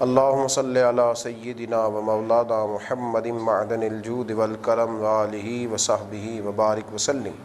اللہم صلی علی سیدنا و مولانا محمد معدن الجود والکرم وآلہ وصحبہ وبارک وسلم۔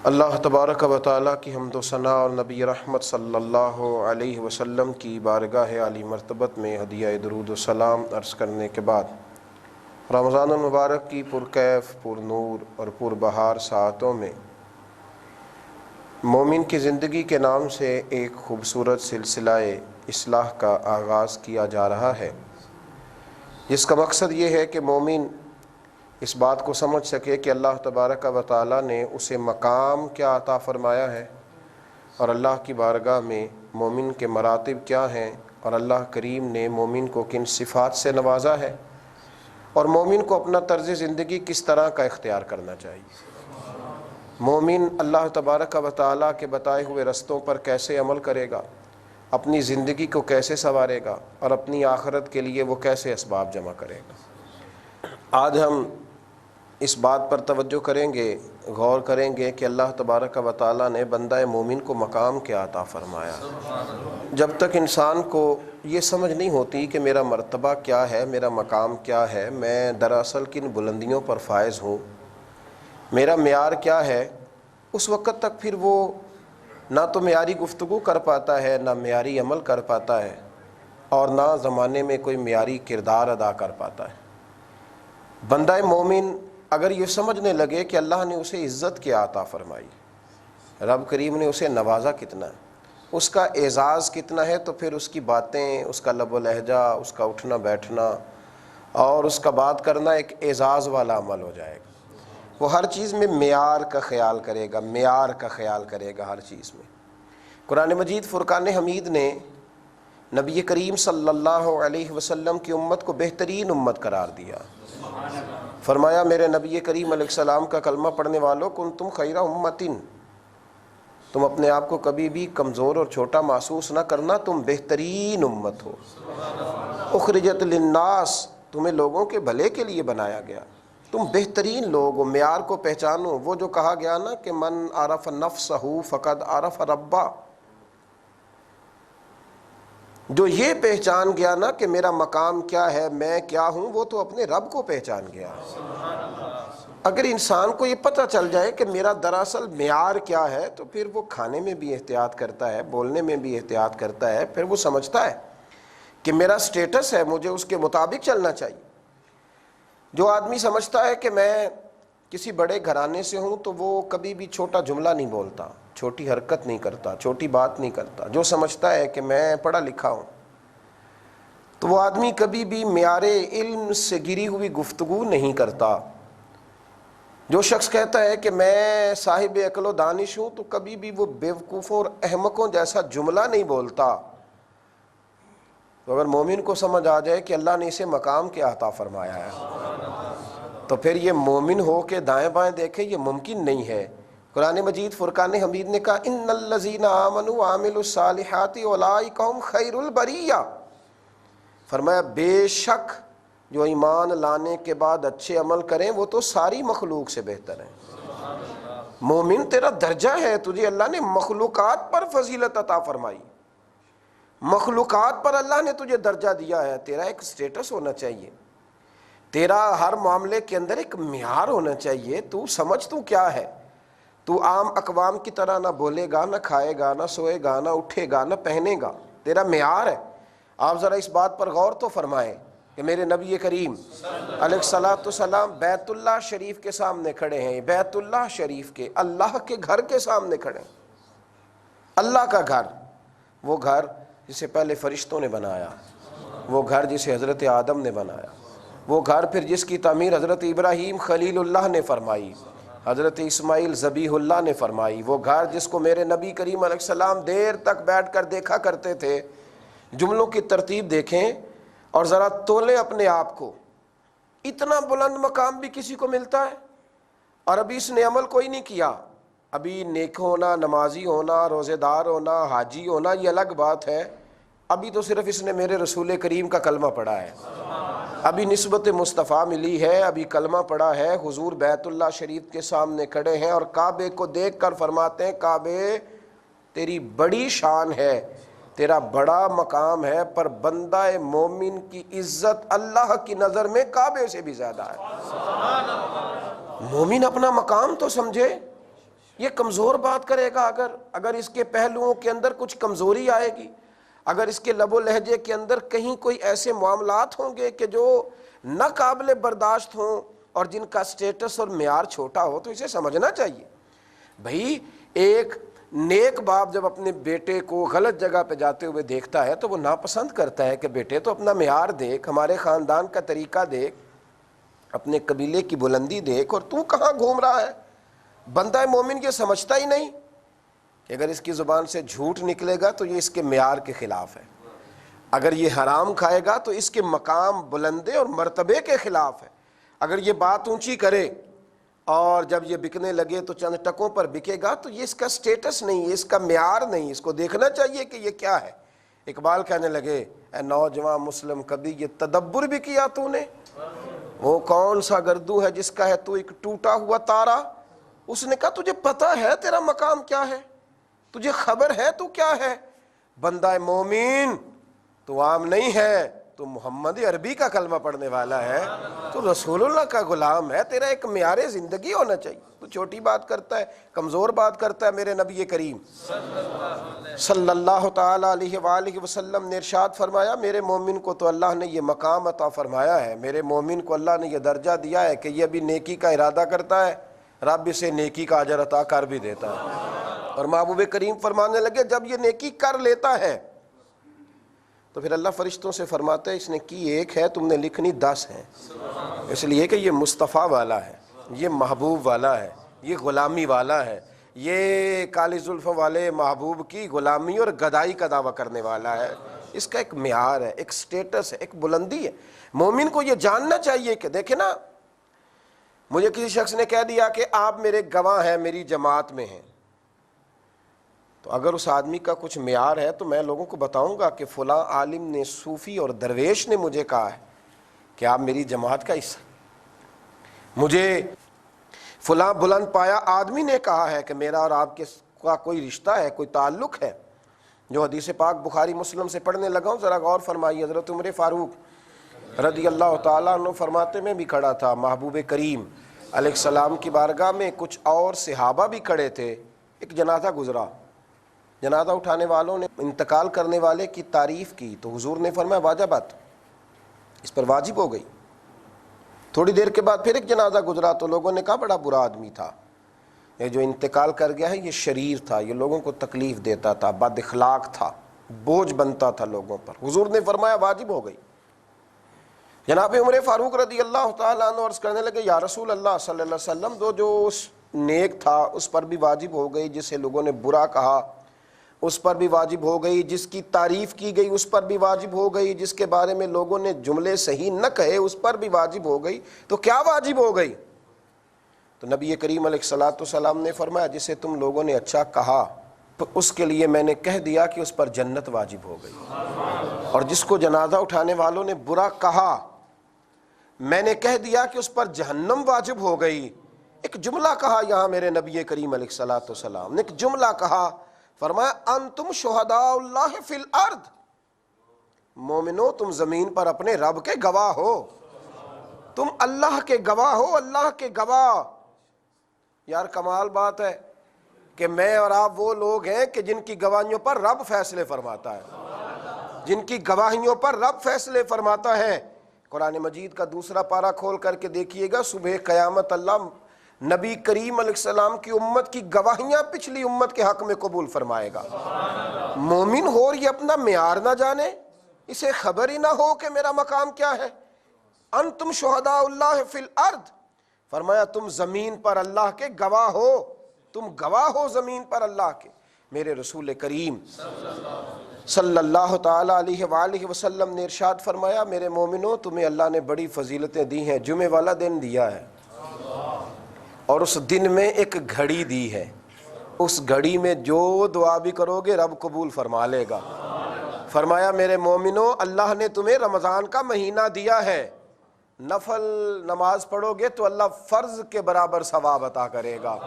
اللہ تبارک و تعالیٰ کی حمد و ثنا اور نبی رحمت صلی اللہ علیہ وسلم کی بارگاہ عالی مرتبت میں ہدیہ درود و سلام عرض کرنے کے بعد رمضان المبارک کی پرکیف، پر نور اور پر بہار ساعتوں میں مومن کی زندگی کے نام سے ایک خوبصورت سلسلہ اصلاح کا آغاز کیا جا رہا ہے، جس کا مقصد یہ ہے کہ مومن اس بات کو سمجھ سکے کہ اللہ تبارک و تعالیٰ نے اسے مقام کیا عطا فرمایا ہے اور اللہ کی بارگاہ میں مومن کے مراتب کیا ہیں اور اللہ کریم نے مومن کو کن صفات سے نوازا ہے اور مومن کو اپنا طرز زندگی کس طرح کا اختیار کرنا چاہیے۔ مومن اللہ تبارک و تعالیٰ کے بتائے ہوئے رستوں پر کیسے عمل کرے گا، اپنی زندگی کو کیسے سنوارے گا اور اپنی آخرت کے لیے وہ کیسے اسباب جمع کرے گا۔ آج ہم اس بات پر توجہ کریں گے، غور کریں گے کہ اللہ تبارک و تعالیٰ نے بندہ مومن کو مقام کیا عطا فرمایا۔ جب تک انسان کو یہ سمجھ نہیں ہوتی کہ میرا مرتبہ کیا ہے، میرا مقام کیا ہے، میں دراصل کن بلندیوں پر فائز ہوں، میرا معیار کیا ہے، اس وقت تک پھر وہ نہ تو معیاری گفتگو کر پاتا ہے، نہ معیاری عمل کر پاتا ہے اور نہ زمانے میں کوئی معیاری کردار ادا کر پاتا ہے۔ بندہ مومن اگر یہ سمجھنے لگے کہ اللہ نے اسے عزت کیا عطا فرمائی، رب کریم نے اسے نوازا کتنا ہے، اس کا اعزاز کتنا ہے، تو پھر اس کی باتیں، اس کا لب و لہجہ، اس کا اٹھنا بیٹھنا اور اس کا بات کرنا ایک اعزاز والا عمل ہو جائے گا۔ وہ ہر چیز میں معیار کا خیال کرے گا، معیار کا خیال کرے گا ہر چیز میں۔ قرآن مجید فرقان حمید نے نبی کریم صلی اللہ علیہ وسلم کی امت کو بہترین امت قرار دیا۔ فرمایا میرے نبی کریم علیہ السلام کا کلمہ پڑھنے والوں، کنتم خیر امتن، تم اپنے آپ کو کبھی بھی کمزور اور چھوٹا محسوس نہ کرنا، تم بہترین امت ہو۔ اخرجت للناس، تمہیں لوگوں کے بھلے کے لیے بنایا گیا، تم بہترین لوگ ہو۔ معیار کو پہچانو، وہ جو کہا گیا نا کہ من عرف نفسہ فقد عرف ربہ، جو یہ پہچان گیا نا کہ میرا مقام کیا ہے، میں کیا ہوں، وہ تو اپنے رب کو پہچان گیا۔ اگر انسان کو یہ پتہ چل جائے کہ میرا دراصل معیار کیا ہے، تو پھر وہ کھانے میں بھی احتیاط کرتا ہے، بولنے میں بھی احتیاط کرتا ہے، پھر وہ سمجھتا ہے کہ میرا سٹیٹس ہے، مجھے اس کے مطابق چلنا چاہیے۔ جو آدمی سمجھتا ہے کہ میں کسی بڑے گھرانے سے ہوں تو وہ کبھی بھی چھوٹا جملہ نہیں بولتا، چھوٹی حرکت نہیں کرتا، چھوٹی بات نہیں کرتا۔ جو سمجھتا ہے کہ میں پڑھا لکھا ہوں تو وہ آدمی کبھی بھی معیار علم سے گری ہوئی گفتگو نہیں کرتا۔ جو شخص کہتا ہے کہ میں صاحب عقل و دانش ہوں تو کبھی بھی وہ بیوقوفوں اور احمقوں جیسا جملہ نہیں بولتا۔ تو اگر مومن کو سمجھ آ جائے کہ اللہ نے اسے مقام کیا عطا فرمایا ہے، تو پھر یہ مومن ہو کے دائیں بائیں دیکھے یہ ممکن نہیں ہے۔ قرآن مجید فرقان حمید نے کہا ان الذین آمنوا وعملوا الصالحات اولئک هم خیر البریہ، فرمایا بے شک جو ایمان لانے کے بعد اچھے عمل کریں وہ تو ساری مخلوق سے بہتر ہیں۔ مومن تیرا درجہ ہے، تجھے اللہ نے مخلوقات پر فضیلت عطا فرمائی، مخلوقات پر اللہ نے تجھے درجہ دیا ہے، تیرا ایک سٹیٹس ہونا چاہیے، تیرا ہر معاملے کے اندر ایک معیار ہونا چاہیے۔ تو سمجھ تو کیا ہے، تو عام اقوام کی طرح نہ بولے گا، نہ کھائے گا، نہ سوئے گا، نہ اٹھے گا، نہ پہنے گا، تیرا معیار ہے۔ آپ ذرا اس بات پر غور تو فرمائیں کہ میرے نبی کریم علیہ الصلاۃ والسلام بیت اللہ شریف کے سامنے کھڑے ہیں، بیت اللہ شریف کے، اللہ کے گھر کے سامنے کھڑے ہیں، اللہ کا گھر، وہ گھر جسے پہلے فرشتوں نے بنایا، وہ گھر جسے حضرت آدم نے بنایا، وہ گھر پھر جس کی تعمیر حضرت ابراہیم خلیل اللہ نے فرمائی، حضرت اسماعیل ذبیح اللہ نے فرمائی، وہ گھر جس کو میرے نبی کریم علیہ السلام دیر تک بیٹھ کر دیکھا کرتے تھے۔ جملوں کی ترتیب دیکھیں اور ذرا تولیں اپنے آپ کو، اتنا بلند مقام بھی کسی کو ملتا ہے اور ابھی اس نے عمل کوئی نہیں کیا۔ ابھی نیک ہونا، نمازی ہونا، روزے دار ہونا، حاجی ہونا یہ الگ بات ہے، ابھی تو صرف اس نے میرے رسول کریم کا کلمہ پڑھا ہے، ابھی نسبت مصطفیٰ ملی ہے، ابھی کلمہ پڑھا ہے، حضور بیت اللہ شریف کے سامنے کھڑے ہیں اور کعبے کو دیکھ کر فرماتے ہیں کعبے تیری بڑی شان ہے، تیرا بڑا مقام ہے، پر بندہ مومن کی عزت اللہ کی نظر میں کعبے سے بھی زیادہ ہے۔ مومن اپنا مقام تو سمجھے، یہ کمزور بات کرے گا اگر اس کے پہلوؤں کے اندر کچھ کمزوری آئے گی، اگر اس کے لب و لہجے کے اندر کہیں کوئی ایسے معاملات ہوں گے کہ جو نہ قابل برداشت ہوں اور جن کا سٹیٹس اور معیار چھوٹا ہو، تو اسے سمجھنا چاہیے۔ بھئی ایک نیک باپ جب اپنے بیٹے کو غلط جگہ پہ جاتے ہوئے دیکھتا ہے تو وہ ناپسند کرتا ہے کہ بیٹے تو اپنا معیار دیکھ، ہمارے خاندان کا طریقہ دیکھ، اپنے قبیلے کی بلندی دیکھ، اور تو کہاں گھوم رہا ہے۔ بندہ مومن یہ سمجھتا ہی نہیں کہ اگر اس کی زبان سے جھوٹ نکلے گا تو یہ اس کے معیار کے خلاف ہے، اگر یہ حرام کھائے گا تو اس کے مقام بلندے اور مرتبے کے خلاف ہے، اگر یہ بات اونچی کرے اور جب یہ بکنے لگے تو چند ٹکوں پر بکے گا تو یہ اس کا سٹیٹس نہیں، یہ اس کا معیار نہیں، اس کو دیکھنا چاہیے کہ یہ کیا ہے۔ اقبال کہنے لگے، اے نوجوان مسلم کبھی یہ تدبر بھی کیا تو نے؟ وہ کون سا گردو ہے جس کا ہے تو ایک ٹوٹا ہوا تارا؟ اس نے کہا تجھے پتہ ہے تیرا مقام کیا ہے، تجھے خبر ہے تو کیا ہے؟ بندہ مومن تو عام نہیں ہے، تو محمد عربی کا کلمہ پڑھنے والا ہے، تو رسول اللہ کا غلام ہے، تیرا ایک معیار زندگی ہونا چاہیے۔ تو چھوٹی بات کرتا ہے، کمزور بات کرتا ہے۔ میرے نبی کریم صلی اللہ تعالی علیہ وآلہ وسلم نے ارشاد فرمایا، میرے مومن کو تو اللہ نے یہ مقام عطا فرمایا ہے، میرے مومن کو اللہ نے یہ درجہ دیا ہے کہ یہ بھی نیکی کا ارادہ کرتا ہے، رب اسے نیکی کا اجر عطا کر بھی دیتا ہے۔ اور محبوب کریم فرمانے لگے جب یہ نیکی کر لیتا ہے تو پھر اللہ فرشتوں سے فرماتا ہے اس نے کی ایک ہے، تم نے لکھنی 10 ہیں، اس لیے کہ یہ مصطفیٰ والا ہے، یہ محبوب والا ہے، یہ غلامی والا ہے، یہ کالی زلف والے محبوب کی غلامی اور گدائی کا دعویٰ کرنے والا ہے۔ اس کا ایک معیار ہے، ایک سٹیٹس ہے، ایک بلندی ہے۔ مومن کو یہ جاننا چاہیے کہ دیکھیں نا، مجھے کسی شخص نے کہہ دیا کہ آپ میرے گواہ ہیں، میری جماعت میں ہیں، تو اگر اس آدمی کا کچھ معیار ہے تو میں لوگوں کو بتاؤں گا کہ فلاں عالم نے، صوفی اور درویش نے مجھے کہا ہے کہ آپ میری جماعت کا حصہ، مجھے فلاں بلند پایا آدمی نے کہا ہے کہ میرا اور آپ کے کا کوئی رشتہ ہے، کوئی تعلق ہے۔ جو حدیث پاک بخاری مسلم سے پڑھنے لگا ہوں، ذرا غور فرمائیے۔ حضرت عمر فاروق رضی اللہ تعالیٰ عنہ فرماتے میں بھی کھڑا تھا، محبوب کریم علیہ السلام کی بارگاہ میں کچھ اور صحابہ بھی کھڑے تھے، ایک جنازہ گزرا، جنازہ اٹھانے والوں نے انتقال کرنے والے کی تعریف کی تو حضور نے فرمایا واجبات، اس پر واجب ہو گئی۔ تھوڑی دیر کے بعد پھر ایک جنازہ گزرا تو لوگوں نے کہا بڑا برا آدمی تھا، یہ جو انتقال کر گیا ہے یہ شریر تھا، یہ لوگوں کو تکلیف دیتا تھا، بد اخلاق تھا، بوجھ بنتا تھا لوگوں پر۔ حضور نے فرمایا واجب ہو گئی۔ جناب عمر فاروق رضی اللہ تعالیٰ عنہ عرض کرنے لگے یا رسول اللہ صلی اللہ علیہ وسلم، جو اس نیک تھا اس پر بھی واجب ہو گئی، جسے لوگوں نے برا کہا اس پر بھی واجب ہو گئی، جس کی تعریف کی گئی اس پر بھی واجب ہو گئی، جس کے بارے میں لوگوں نے جملے صحیح نہ کہے اس پر بھی واجب ہو گئی، تو کیا واجب ہو گئی؟ تو نبی کریم علیہ الصلوۃ والسلام نے فرمایا جسے تم لوگوں نے اچھا کہا تو اس کے لیے میں نے کہہ دیا کہ اس پر جنت واجب ہو گئی، اور جس کو جنازہ اٹھانے والوں نے برا کہا میں نے کہہ دیا کہ اس پر جہنم واجب ہو گئی۔ ایک جملہ کہا یہاں میرے نبی کریم علیہ الصلوۃ والسلام نے، ایک جملہ کہا، فرمایا انتم شہداء اللہ فی الارض، مومنو تم زمین پر اپنے رب کے گواہ ہو، تم اللہ کے گواہ ہو، اللہ کے گواہ۔ یار کمال بات ہے کہ میں اور آپ وہ لوگ ہیں کہ جن کی گواہیوں پر رب فیصلے فرماتا ہے، جن کی گواہیوں پر رب فیصلے فرماتا ہے۔ قرآن مجید کا دوسرا پارہ کھول کر کے دیکھیے گا، صبح قیامت اللہ نبی کریم علیہ السلام کی امت کی گواہیاں پچھلی امت کے حق میں قبول فرمائے گا۔ مومن ہو اور یہ اپنا معیار نہ جانے، اسے خبر ہی نہ ہو کہ میرا مقام کیا ہے۔ انتم شہداء اللہ فی الارض، فرمایا تم زمین پر اللہ کے گواہ ہو، تم گواہ ہو زمین پر اللہ کے۔ میرے رسول کریم صلی اللہ تعالیٰ علیہ وآلہ وسلم نے ارشاد فرمایا میرے مومنوں تمہیں اللہ نے بڑی فضیلتیں دی ہیں، جمعے والا دن دیا ہے، اور اس دن میں ایک گھڑی دی ہے، اس گھڑی میں جو دعا بھی کرو گے رب قبول فرما لے گا۔ فرمایا میرے مومنوں اللہ نے تمہیں رمضان کا مہینہ دیا ہے، نفل نماز پڑھو گے تو اللہ فرض کے برابر ثواب عطا کرے گا،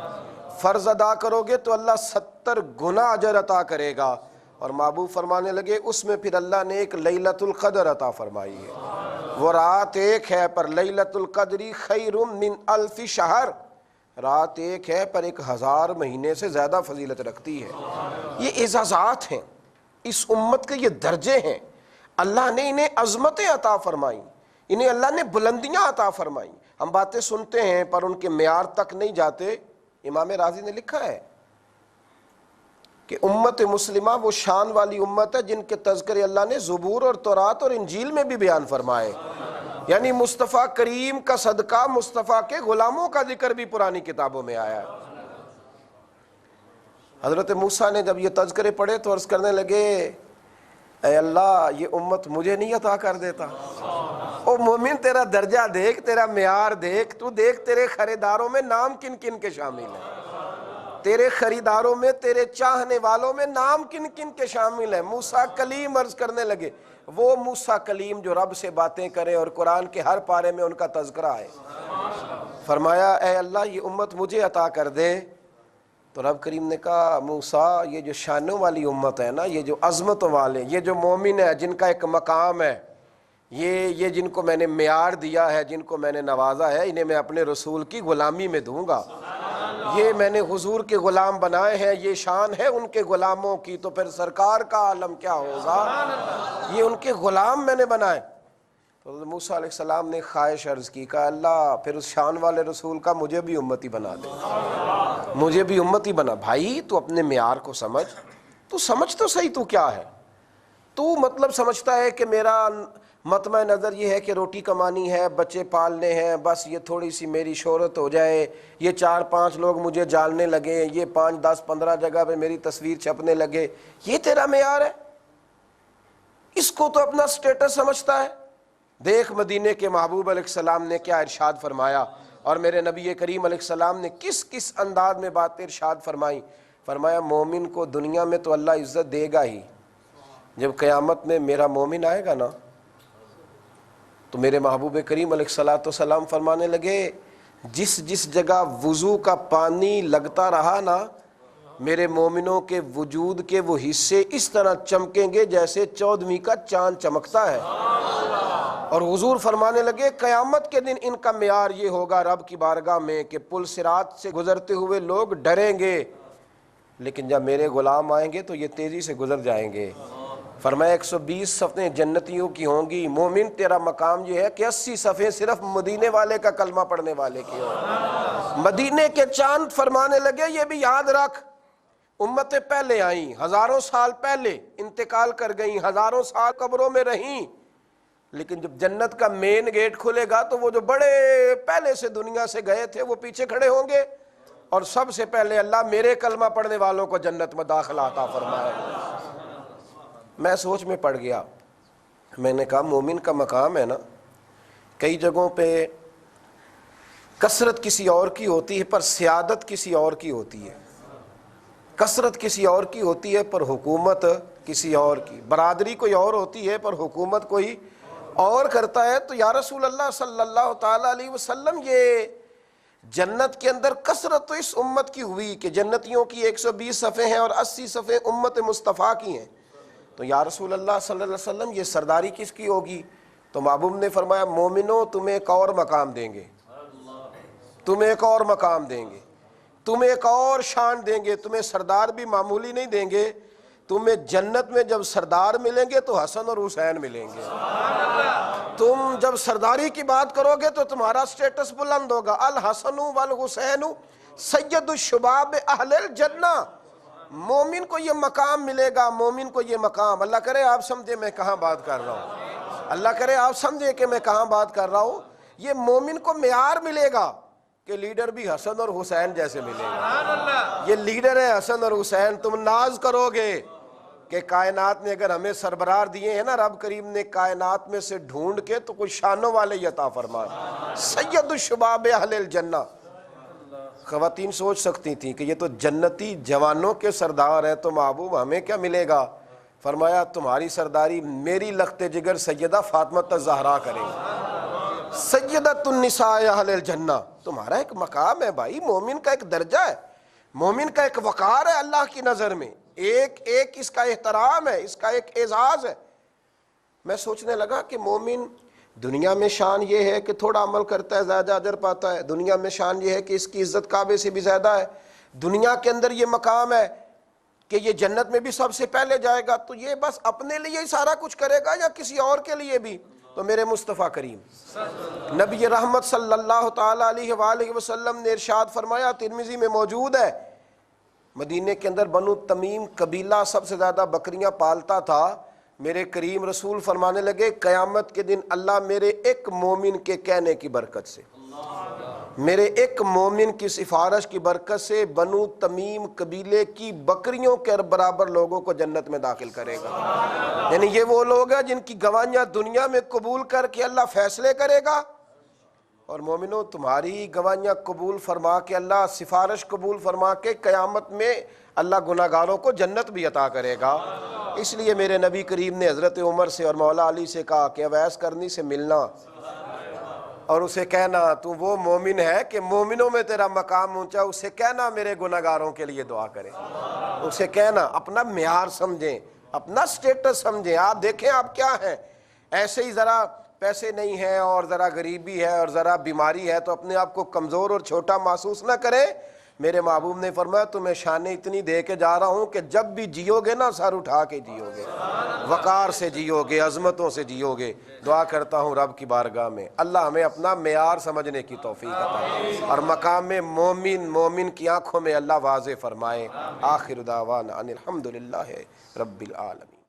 فرض ادا کرو گے تو اللہ 70 گنا اجر عطا کرے گا، اور محبوب فرمانے لگے اس میں پھر اللہ نے ایک لیلۃ القدر عطا فرمائی ہے، وہ رات ایک ہے پر لیلۃ القدری خیر من الف شہر، رات ایک ہے پر 1000 مہینے سے زیادہ فضیلت رکھتی ہے۔ یہ اعزازات ہیں، اس امت کے یہ درجے ہیں، اللہ نے انہیں عظمتیں عطا فرمائیں، انہیں اللہ نے بلندیاں عطا فرمائیں۔ ہم باتیں سنتے ہیں پر ان کے معیار تک نہیں جاتے۔ امام رازی نے لکھا ہے کہ امت مسلمہ وہ شان والی امت ہے جن کے تذکرے اللہ نے زبور اور تورات اور انجیل میں بھی بیان فرمائے، یعنی مصطفیٰ کریم کا صدقہ مصطفیٰ کے غلاموں کا ذکر بھی پرانی کتابوں میں آیا ہے۔ حضرت موسیٰ نے جب یہ تذکرے پڑھے تو عرض کرنے لگے اے اللہ یہ امت مجھے نہیں عطا کر دیتا؟ او مومن تیرا درجہ دیکھ، تیرا معیار دیکھ، تو دیکھ تیرے خریداروں میں نام کن کن کے شامل ہیں، تیرے خریداروں میں، تیرے چاہنے والوں میں نام کن کن کے شامل ہیں۔ موسیٰ کلیم عرض کرنے لگے، وہ موسیٰ کلیم جو رب سے باتیں کرے اور قرآن کے ہر پارے میں ان کا تذکرہ ہے۔ فرمایا اے اللہ یہ امت مجھے عطا کر دے، تو رب کریم نے کہا موسیٰ یہ جو شانوں والی امت ہے نا، یہ جو عظمتوں والے، یہ جو مومن ہے جن کا ایک مقام ہے، یہ جن کو میں نے معیار دیا ہے، جن کو میں نے نوازا ہے، انہیں میں اپنے رسول کی غلامی میں دوں گا۔ یہ میں نے حضور کے غلام بنائے ہیں، یہ شان ہے ان کے غلاموں کی، تو پھر سرکار کا عالم کیا ہوگا؟ یہ ان کے غلام میں نے بنائے۔ تو موسیٰ علیہ السلام نے خواہش عرض کی، کہا اللہ پھر اس شان والے رسول کا مجھے بھی امتی بنا دے، مجھے بھی امتی بنا۔ بھائی تو اپنے معیار کو سمجھ، تو سمجھ تو صحیح تو کیا ہے؟ تو مطلب سمجھتا ہے کہ میرا مطمع نظر یہ ہے کہ روٹی کمانی ہے، بچے پالنے ہیں، بس یہ تھوڑی سی میری شہرت ہو جائے، یہ 4-5 لوگ مجھے جاننے لگے، یہ 5, 10, 15 جگہ پہ میری تصویر چھپنے لگے، یہ تیرا معیار ہے؟ اس کو تو اپنا سٹیٹس سمجھتا ہے۔ دیکھ مدینے کے محبوب علیہ السلام نے کیا ارشاد فرمایا، اور میرے نبی کریم علیہ السلام نے کس کس انداز میں باتیں ارشاد فرمائی۔ فرمایا مومن کو دنیا میں تو اللہ عزت دے گا ہی، جب قیامت میں میرا مومن آئے گا نا تو میرے محبوب کریم علیہ السلام فرمانے لگے جس جس جگہ وضو کا پانی لگتا رہا نا، میرے مومنوں کے وجود کے وہ حصے اس طرح چمکیں گے جیسے 14ویں کا چاند چمکتا ہے۔ اور حضور فرمانے لگے قیامت کے دن ان کا معیار یہ ہوگا رب کی بارگاہ میں کہ پل صراط سے گزرتے ہوئے لوگ ڈریں گے، لیکن جب میرے غلام آئیں گے تو یہ تیزی سے گزر جائیں گے۔ فرمایا 120 صفیں جنتیوں کی ہوں گی، مومن تیرا مقام یہ ہے کہ 80 صفیں صرف مدینے والے کا کلمہ پڑھنے والے کی ہوں۔ مدینے کے چاند فرمانے لگے یہ بھی یاد رکھ، امتیں پہلے آئیں، ہزاروں سال پہلے انتقال کر گئیں، ہزاروں سال قبروں میں رہیں، لیکن جب جنت کا مین گیٹ کھلے گا تو وہ جو بڑے پہلے سے دنیا سے گئے تھے وہ پیچھے کھڑے ہوں گے، اور سب سے پہلے اللہ میرے کلمہ پڑھنے والوں کو جنت میں داخلہ عطا فرمائے۔ میں سوچ میں پڑ گیا، میں نے کہا مومن کا مقام ہے نا، کئی جگہوں پہ کثرت کسی اور کی ہوتی ہے پر سیادت کسی اور کی ہوتی ہے، کثرت کسی اور کی ہوتی ہے پر حکومت کسی اور کی، برادری کوئی اور ہوتی ہے پر حکومت کوئی اور کرتا ہے۔ تو یا رسول اللہ صلی اللہ تعالی علیہ وسلم یہ جنت کے اندر کثرت تو اس امت کی ہوئی کہ جنتیوں کی 120 صفیں ہیں اور 80 صفیں امت مصطفیٰ کی ہیں، تو یا رسول اللہ صلی اللہ علیہ وسلم یہ سرداری کس کی ہوگی؟ تو محبوب نے فرمایا مومنوں تمہیں ایک اور مقام دیں گے، تمہیں ایک اور مقام دیں گے، تمہیں ایک اور شان دیں گے، تمہیں سردار بھی معمولی نہیں دیں گے، تمہیں جنت میں جب سردار ملیں گے تو حسن اور حسین ملیں گے۔ تم جب سرداری کی بات کرو گے تو تمہارا سٹیٹس بلند ہوگا، الحسن والحسین سید الشباب اہل الجنہ، مومن کو یہ مقام ملے گا، مومن کو یہ مقام۔ اللہ کرے آپ سمجھے میں کہاں بات کر رہا ہوں، اللہ کرے آپ سمجھے کہ میں کہاں بات کر رہا ہوں۔ یہ مومن کو معیار ملے گا کہ لیڈر بھی حسن اور حسین جیسے ملے گا، یہ لیڈر ہے حسن اور حسین۔ تم ناز کرو گے کہ کائنات نے اگر ہمیں سربراہ دیے ہیں نا رب کریم نے کائنات میں سے ڈھونڈ کے تو کچھ شانوں والے عطا فرمائے، سید الشباب اہل الجنہ۔ خواتین سوچ سکتی تھیں کہ یہ تو جنتی جوانوں کے سردار ہیں، تو محبوب ہمیں کیا ملے گا؟ فرمایا تمہاری سرداری میری لخت جگر سیدہ فاطمہ الزہرا کرے گی، سیدۃ النساء اہل الجنہ۔ تمہارا ایک مقام ہے بھائی، مومن کا ایک درجہ ہے، مومن کا ایک وقار ہے اللہ کی نظر میں۔ ایک ایک اس کا احترام ہے، اس کا ایک اعزاز ہے۔ میں سوچنے لگا کہ مومن دنیا میں شان یہ ہے کہ تھوڑا عمل کرتا ہے زیادہ اجر پاتا ہے، دنیا میں شان یہ ہے کہ اس کی عزت کعبے سے بھی زیادہ ہے، دنیا کے اندر یہ مقام ہے کہ یہ جنت میں بھی سب سے پہلے جائے گا، تو یہ بس اپنے لیے ہی سارا کچھ کرے گا یا کسی اور کے لیے بھی؟ تو میرے مصطفیٰ کریم نبی رحمت صلی اللہ تعالی علیہ وآلہ وسلم نے ارشاد فرمایا، ترمذی میں موجود ہے، مدینے کے اندر بنو تمیم قبیلہ سب سے زیادہ بکریاں پالتا تھا۔ میرے کریم رسول فرمانے لگے، قیامت کے دن اللہ میرے ایک مومن کے کہنے کی برکت سے، میرے ایک مومن کی سفارش کی برکت سے بنو تمیم قبیلے کی بکریوں کے برابر لوگوں کو جنت میں داخل کرے گا۔ یعنی یہ وہ لوگ ہیں جن کی گواہیاں دنیا میں قبول کر کے اللہ فیصلے کرے گا، اور مومنوں تمہاری گواہیاں قبول فرما کے، اللہ سفارش قبول فرما کے قیامت میں اللہ گناہگاروں کو جنت بھی عطا کرے گا۔ اس لیے میرے نبی کریم نے حضرت عمر سے اور مولا علی سے کہا کہ اویس کرنی سے ملنا اور اسے کہنا تو وہ مومن ہے کہ مومنوں میں تیرا مقام اونچا، اسے کہنا میرے گناہگاروں کے لیے دعا کرے، اسے کہنا، اپنا معیار سمجھیں، اپنا سٹیٹس سمجھیں۔ آپ دیکھیں آپ کیا ہیں، ایسے ہی ذرا پیسے نہیں ہیں اور ذرا غریبی ہے اور ذرا بیماری ہے تو اپنے آپ کو کمزور اور چھوٹا محسوس نہ کریں۔ میرے محبوب نے فرمایا تمہیں شانیں اتنی دے کے جا رہا ہوں کہ جب بھی جیو گے نا سر اٹھا کے جیو گے، وقار سے جیو گے، عظمتوں سے جیو گے۔ دعا کرتا ہوں رب کی بارگاہ میں اللہ ہمیں اپنا معیار سمجھنے کی توفیق عطا اور مقام مومن کی آنکھوں میں اللہ واضح فرمائے۔ آخر دعوانا ان الحمدللہ رب العالمین۔